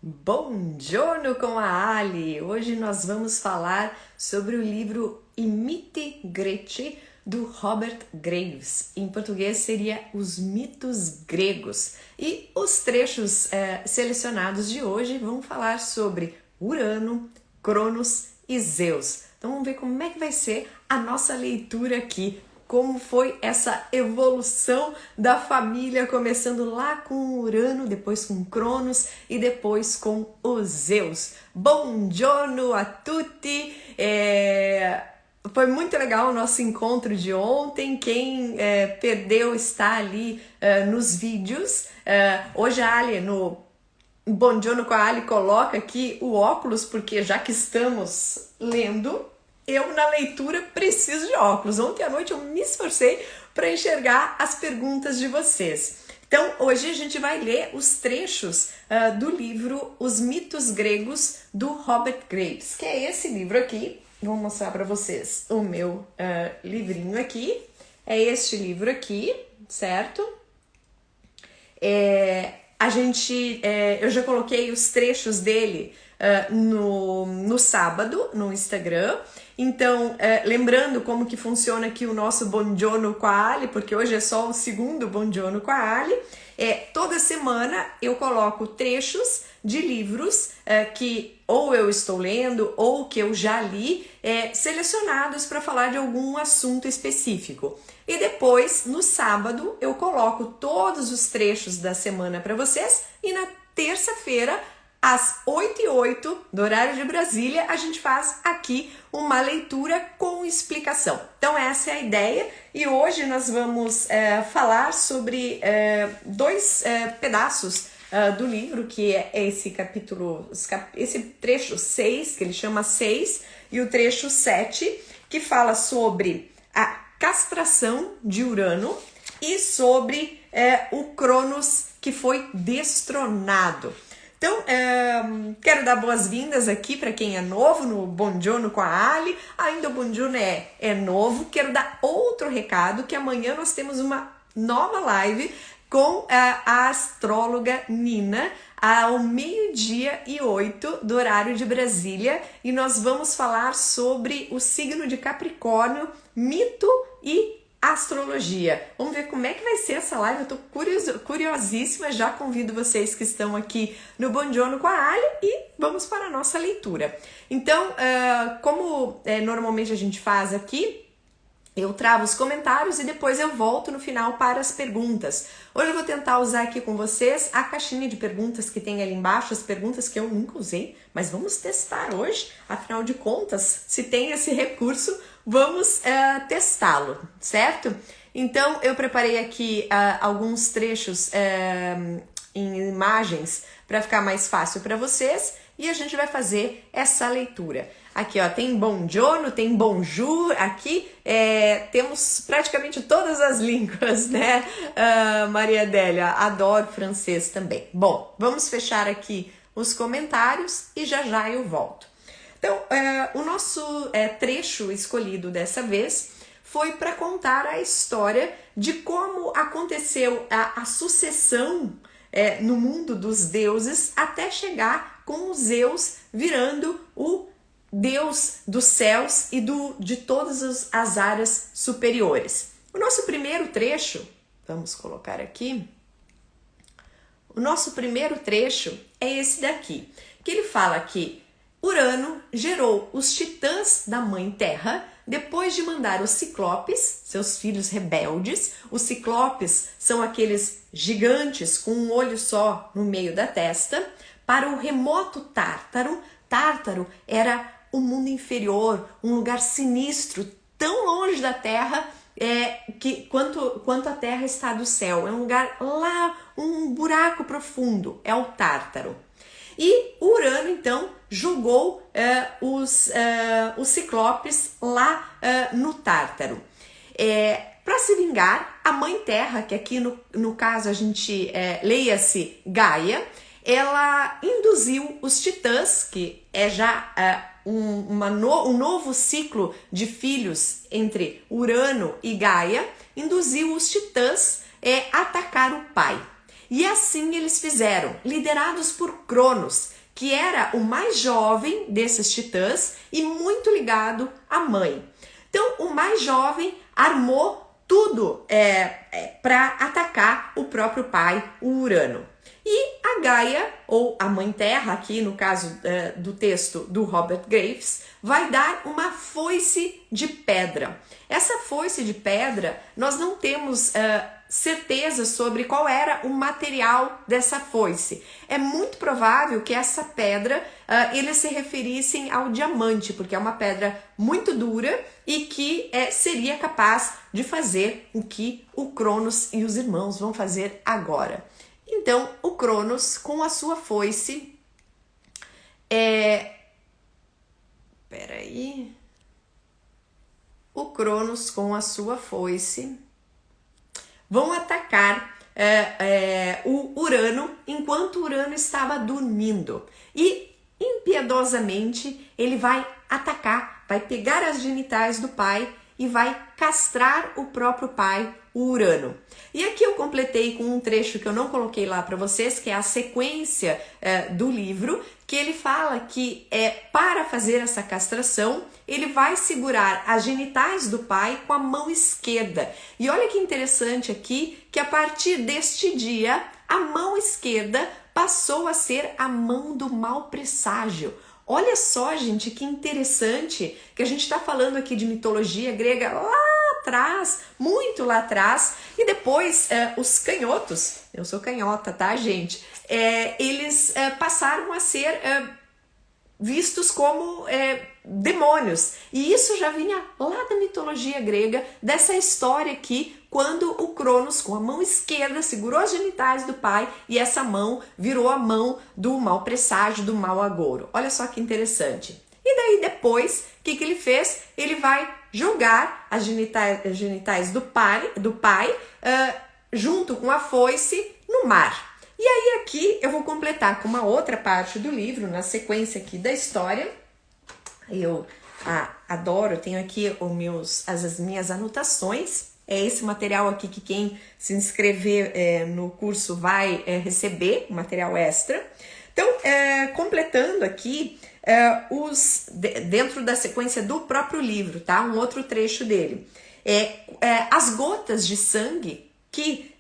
Bom giorno com a Ali! Hoje nós vamos falar sobre o livro I Miti Greci, do Robert Graves. Em português seria Os Mitos Gregos. E os trechos selecionados de hoje vão falar sobre Urano, Cronos e Zeus. Então vamos ver como é que vai ser a nossa leitura aqui. Como foi essa evolução da família, começando lá com Urano, depois com Cronos e depois com os Zeus. Buongiorno a tutti! Foi muito legal o nosso encontro de ontem. Quem perdeu está ali nos vídeos. Hoje a Ali, no Buongiorno com a Ali, coloca aqui o óculos, porque já que estamos lendo, eu na leitura preciso de óculos. Ontem à noite eu me esforcei para enxergar as perguntas de vocês. Então hoje a gente vai ler os trechos do livro Os Mitos Gregos, do Robert Graves, que é esse livro aqui. Vou mostrar para vocês o meu livrinho aqui. É este livro aqui, certo? Eu já coloquei os trechos dele no sábado no Instagram. Então, lembrando como que funciona aqui o nosso Buongiorno com a Ali, porque hoje é só o segundo Buongiorno com a Ali. Toda semana eu coloco trechos de livros que ou eu estou lendo ou que eu já li, selecionados para falar de algum assunto específico. E depois, no sábado, eu coloco todos os trechos da semana para vocês e na terça-feira, às 8h08 do horário de Brasília, a gente faz aqui uma leitura com explicação. Então essa é a ideia e hoje nós vamos falar sobre dois pedaços do livro, que é esse capítulo, esse trecho 6, que ele chama 6, e o trecho 7, que fala sobre a castração de Urano e sobre o Cronos, que foi destronado. Então, quero dar boas-vindas aqui para quem é novo no Buongiorno com a Ali. Ainda o Buongiorno é novo. Quero dar outro recado, que amanhã nós temos uma nova live com a astróloga Nina, ao 12h08 do horário de Brasília. E nós vamos falar sobre o signo de Capricórnio, mito e astrologia. Vamos ver como é que vai ser essa live. Eu tô curiosíssima. Já convido vocês que estão aqui no Buongiorno com a Ali e vamos para a nossa leitura. Então, como normalmente a gente faz aqui, eu travo os comentários e depois eu volto no final para as perguntas. Hoje eu vou tentar usar aqui com vocês a caixinha de perguntas que tem ali embaixo, as perguntas que eu nunca usei, mas vamos testar hoje. Afinal de contas, se tem esse recurso, vamos testá-lo, certo? Então eu preparei aqui alguns trechos em imagens para ficar mais fácil para vocês e a gente vai fazer essa leitura. Aqui, ó, tem Buongiorno, tem Bonjour, aqui temos praticamente todas as línguas, né? Maria Adélia, adoro francês também. Bom, vamos fechar aqui os comentários e já já eu volto. Então, o nosso trecho escolhido dessa vez foi para contar a história de como aconteceu a sucessão no mundo dos deuses até chegar com os Zeus virando o Deus dos céus e de todas as áreas superiores. O nosso primeiro trecho, vamos colocar aqui, o nosso primeiro trecho é esse daqui, que ele fala que Urano gerou os titãs da Mãe Terra depois de mandar os ciclopes, seus filhos rebeldes. Os ciclopes são aqueles gigantes com um olho só no meio da testa, para o remoto Tártaro. Tártaro era o mundo inferior, um lugar sinistro, tão longe da Terra quanto a Terra está do céu. É um lugar lá, um buraco profundo, é o Tártaro. E Urano, então, jogou os ciclopes lá no Tártaro. Para se vingar, a Mãe Terra, que aqui no caso a gente leia-se Gaia, ela induziu os titãs, que é já um novo ciclo de filhos entre Urano e Gaia, induziu os titãs a atacar o pai. E assim eles fizeram, liderados por Cronos, que era o mais jovem desses titãs e muito ligado à mãe. Então, o mais jovem armou tudo para atacar o próprio pai, o Urano. E a Gaia, ou a Mãe Terra, aqui no caso do texto do Robert Graves, vai dar uma foice de pedra. Essa foice de pedra, nós não temos certeza sobre qual era o material dessa foice. É muito provável que essa pedra, eles se referissem ao diamante, porque é uma pedra muito dura e que seria capaz de fazer o que o Cronos e os irmãos vão fazer agora. Então, o Cronos, com a sua foice, o Cronos, com a sua foice, vão atacar o Urano enquanto Urano estava dormindo. E, impiedosamente, ele vai atacar, vai pegar as genitais do pai e vai castrar o próprio pai, o Urano. E aqui eu completei com um trecho que eu não coloquei lá para vocês, que é a sequência do livro, que ele fala que para fazer essa castração, ele vai segurar as genitais do pai com a mão esquerda. E olha que interessante aqui, que a partir deste dia, a mão esquerda passou a ser a mão do mau presságio. Olha só, gente, que interessante que a gente está falando aqui de mitologia grega lá atrás, muito lá atrás, e depois os canhotos, eu sou canhota, tá, gente? Eles passaram a ser vistos como demônios. E isso já vinha lá da mitologia grega, dessa história aqui, quando o Cronos, com a mão esquerda, segurou as genitais do pai e essa mão virou a mão do mau presságio, do mau agouro. Olha só que interessante. E daí depois, o que ele fez? Ele vai jogar as genitais do pai junto com a foice no mar. E aí aqui eu vou completar com uma outra parte do livro, na sequência aqui da história. Eu adoro, eu tenho aqui as minhas anotações. É esse material aqui que quem se inscrever no curso vai receber, material extra. Então, completando aqui dentro da sequência do próprio livro, tá? Um outro trecho dele. As gotas de sangue que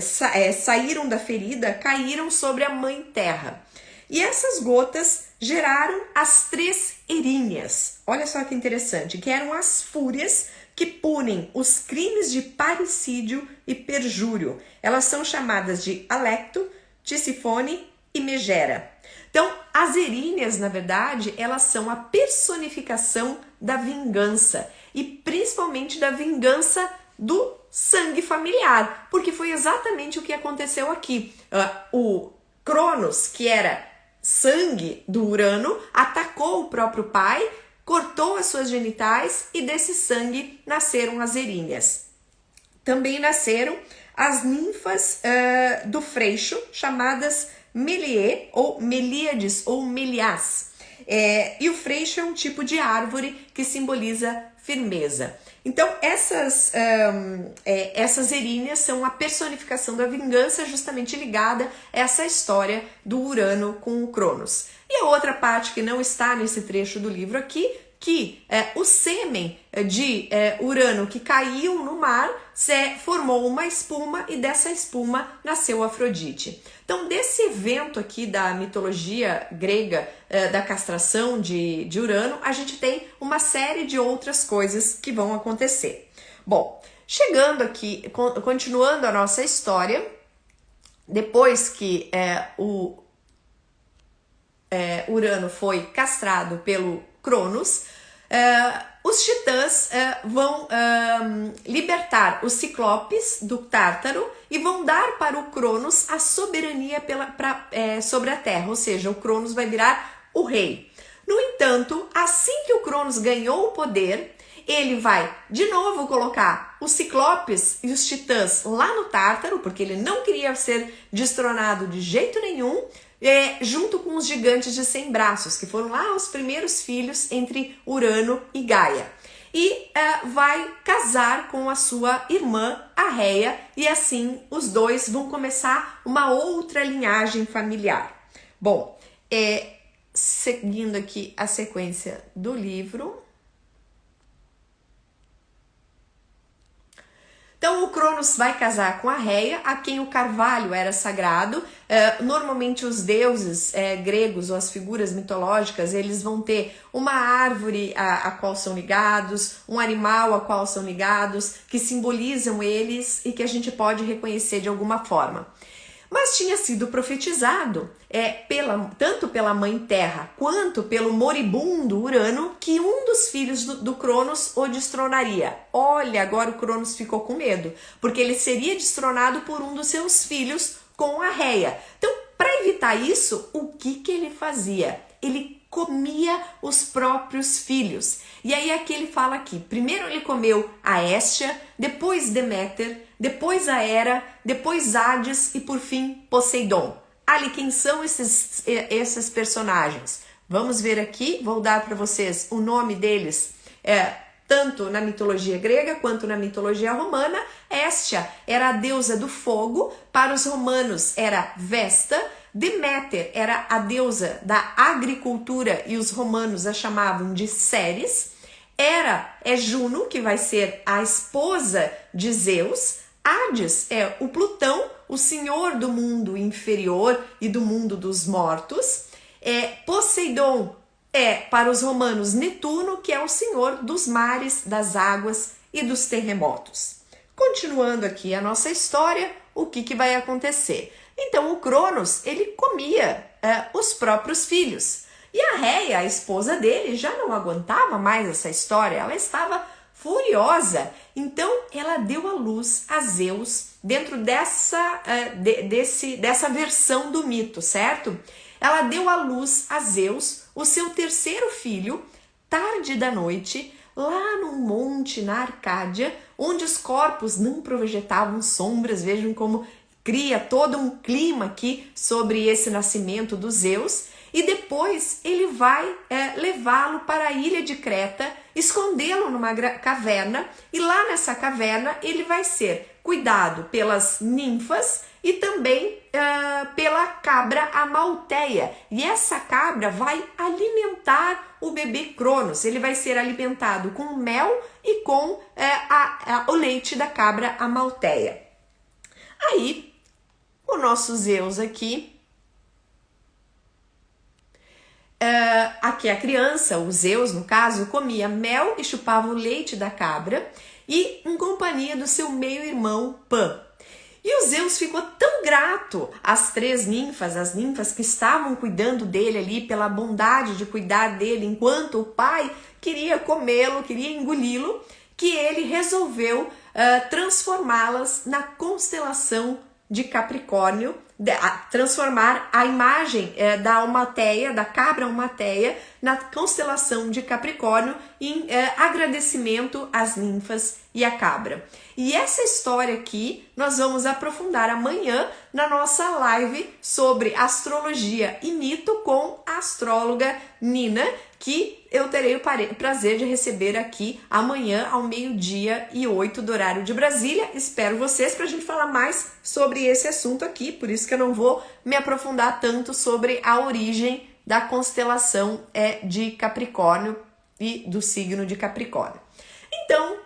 saíram da ferida caíram sobre a Mãe Terra. E essas gotas geraram as 3 Erinhas. Olha só que interessante, que eram as fúrias que punem os crimes de parricídio e perjúrio. Elas são chamadas de Alecto, Tisífone e Megera. Então, as Erinhas, na verdade, elas são a personificação da vingança e principalmente da vingança do sangue familiar, porque foi exatamente o que aconteceu aqui. O Cronos, que era sangue do Urano, atacou o próprio pai, cortou as suas genitais e desse sangue nasceram as Erinhas. Também nasceram as ninfas do Freixo, chamadas Melie, ou Melíades, ou Meliás. E o Freixo é um tipo de árvore que simboliza firmeza. Então, essas Erinhas são a personificação da vingança justamente ligada a essa história do Urano com o Cronos. E a outra parte que não está nesse trecho do livro aqui, que o sêmen de Urano que caiu no mar formou uma espuma e dessa espuma nasceu Afrodite. Então, desse evento aqui da mitologia grega da castração de Urano, a gente tem uma série de outras coisas que vão acontecer. Bom, chegando aqui, continuando a nossa história, depois que o Urano foi castrado pelo Cronos, os titãs vão libertar os ciclopes do Tártaro e vão dar para o Cronos a soberania sobre a Terra, ou seja, o Cronos vai virar o rei. No entanto, assim que o Cronos ganhou o poder, ele vai de novo colocar os ciclopes e os titãs lá no Tártaro, porque ele não queria ser destronado de jeito nenhum, junto com os gigantes de 100 braços, que foram lá os primeiros filhos entre Urano e Gaia. e vai casar com a sua irmã, a Réia, e assim os dois vão começar uma outra linhagem familiar. Bom, seguindo aqui a sequência do livro. Então o Cronos vai casar com a Réia, a quem o carvalho era sagrado. Normalmente os deuses gregos ou as figuras mitológicas, eles vão ter uma árvore a qual são ligados, um animal a qual são ligados, que simbolizam eles e que a gente pode reconhecer de alguma forma. Mas tinha sido profetizado tanto pela mãe Terra quanto pelo moribundo Urano que um dos filhos do Cronos o destronaria. Olha, agora o Cronos ficou com medo, porque ele seria destronado por um dos seus filhos com a Réia. Então, para evitar isso, o que ele fazia? Ele comia os próprios filhos. E aí aqui ele fala aqui, primeiro ele comeu a Héstia, depois Deméter, depois a Hera, depois Hades e por fim Poseidon. Ali, quem são esses personagens? Vamos ver aqui, vou dar para vocês o nome deles, tanto na mitologia grega quanto na mitologia romana. Héstia era a deusa do fogo, para os romanos era Vesta. Deméter era a deusa da agricultura e os romanos a chamavam de Ceres. Hera é Juno, que vai ser a esposa de Zeus. Hades é o Plutão, o senhor do mundo inferior e do mundo dos mortos. Poseidon é, para os romanos, Netuno, que é o senhor dos mares, das águas e dos terremotos. Continuando aqui a nossa história, o que vai acontecer? Então o Cronos, ele comia os próprios filhos. E a Réia, a esposa dele, já não aguentava mais essa história, ela estava furiosa. Então ela deu à luz a Zeus dentro dessa versão do mito, certo? Ela deu à luz a Zeus, o seu terceiro filho, tarde da noite, lá num monte na Arcádia, onde os corpos não projetavam sombras. Vejam como cria todo um clima aqui sobre esse nascimento do Zeus. E depois ele vai levá-lo para a ilha de Creta, escondê-lo numa caverna, e lá nessa caverna ele vai ser cuidado pelas ninfas e também pela cabra Amalteia. E essa cabra vai alimentar o bebê Cronos. Ele vai ser alimentado com mel e com o leite da cabra Amalteia. Aí, o nosso Zeus aqui, aqui a criança, o Zeus no caso, comia mel e chupava o leite da cabra e em companhia do seu meio-irmão Pan. E o Zeus ficou tão grato às três ninfas, as ninfas que estavam cuidando dele ali, pela bondade de cuidar dele enquanto o pai queria comê-lo, queria engoli-lo, que ele resolveu transformá-las na constelação de Capricórnio, transformar a imagem da Almateia, da cabra Almateia, na constelação de Capricórnio em agradecimento às ninfas e à cabra. E essa história aqui nós vamos aprofundar amanhã na nossa live sobre astrologia e mito com a astróloga Nina, que eu terei o prazer de receber aqui amanhã ao 12:08 do horário de Brasília. Espero vocês para a gente falar mais sobre esse assunto aqui, por isso que eu não vou me aprofundar tanto sobre a origem da constelação de Capricórnio e do signo de Capricórnio. Então,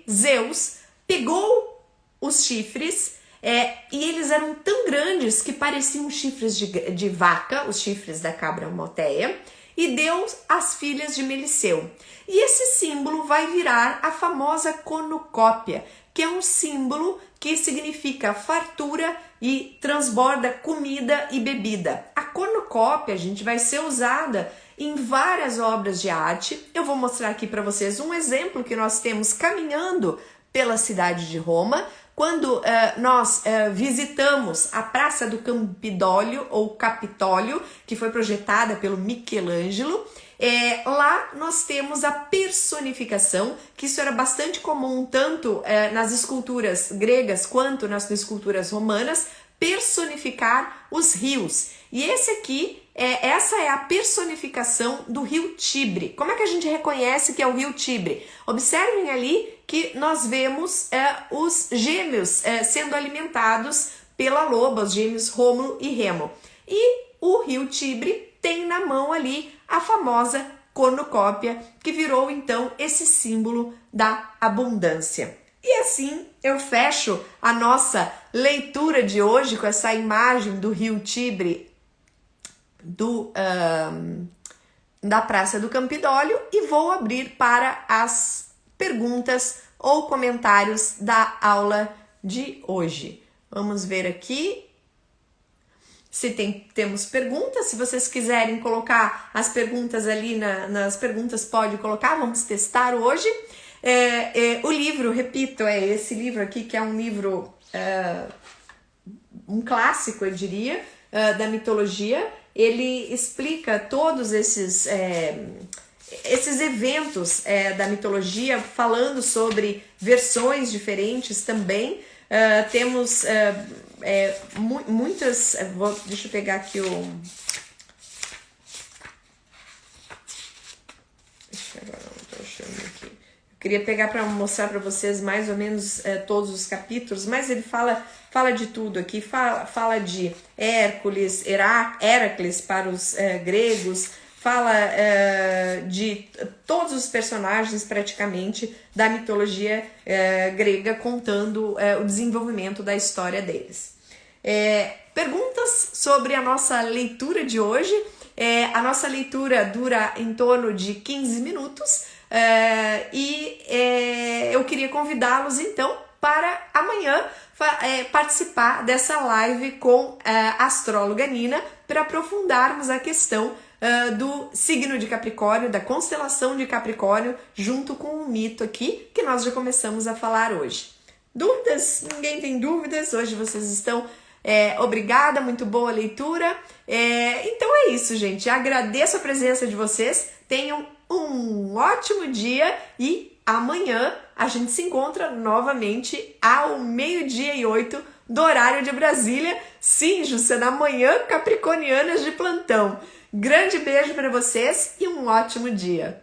Zeus, pegou os chifres e eles eram tão grandes que pareciam chifres de vaca, os chifres da cabra Amalteia, e deu às filhas de Meliceu. E esse símbolo vai virar a famosa cornucópia, que é um símbolo que significa fartura e transborda comida e bebida. A cornucópia, gente, vai ser usada em várias obras de arte. Eu vou mostrar aqui para vocês um exemplo que nós temos caminhando pela cidade de Roma, quando nós visitamos a Praça do Campidoglio, ou Capitólio, que foi projetada pelo Michelangelo. Lá nós temos a personificação, que isso era bastante comum tanto nas esculturas gregas quanto nas esculturas romanas, personificar os rios. E essa é a personificação do rio Tibre. Como é que a gente reconhece que é o rio Tibre? Observem ali que nós vemos os gêmeos sendo alimentados pela loba, os gêmeos Rômulo e Remo. E o rio Tibre tem na mão ali a famosa cornucópia, que virou então esse símbolo da abundância. E assim eu fecho a nossa leitura de hoje com essa imagem do rio Tibre da Praça do Campidoglio e vou abrir para as perguntas ou comentários da aula de hoje. Vamos ver aqui se temos perguntas. Se vocês quiserem colocar as perguntas ali nas perguntas, pode colocar, vamos testar hoje. O livro, repito, é esse livro aqui, que é um livro, um clássico, eu diria, da mitologia. Ele explica todos esses eventos da mitologia, falando sobre versões diferentes também. Temos muitas... deixa eu pegar aqui queria pegar para mostrar para vocês mais ou menos todos os capítulos, mas ele fala de tudo aqui, fala de Hércules, Heracles para os gregos, fala de todos os personagens praticamente da mitologia grega, contando o desenvolvimento da história deles. Perguntas sobre a nossa leitura de hoje. A nossa leitura dura em torno de 15 minutos. Eu queria convidá-los então para amanhã participar dessa live com a astróloga Nina para aprofundarmos a questão do signo de Capricórnio, da constelação de Capricórnio, junto com um mito aqui que nós já começamos a falar hoje. Dúvidas? Ninguém tem dúvidas? Hoje vocês estão... obrigada, muito boa leitura. Então é isso, gente. Agradeço a presença de vocês. Tenham um ótimo dia e amanhã a gente se encontra novamente ao 12:08 do horário de Brasília. Sim, Júcia, na manhã capricornianas de plantão. Grande beijo para vocês e um ótimo dia.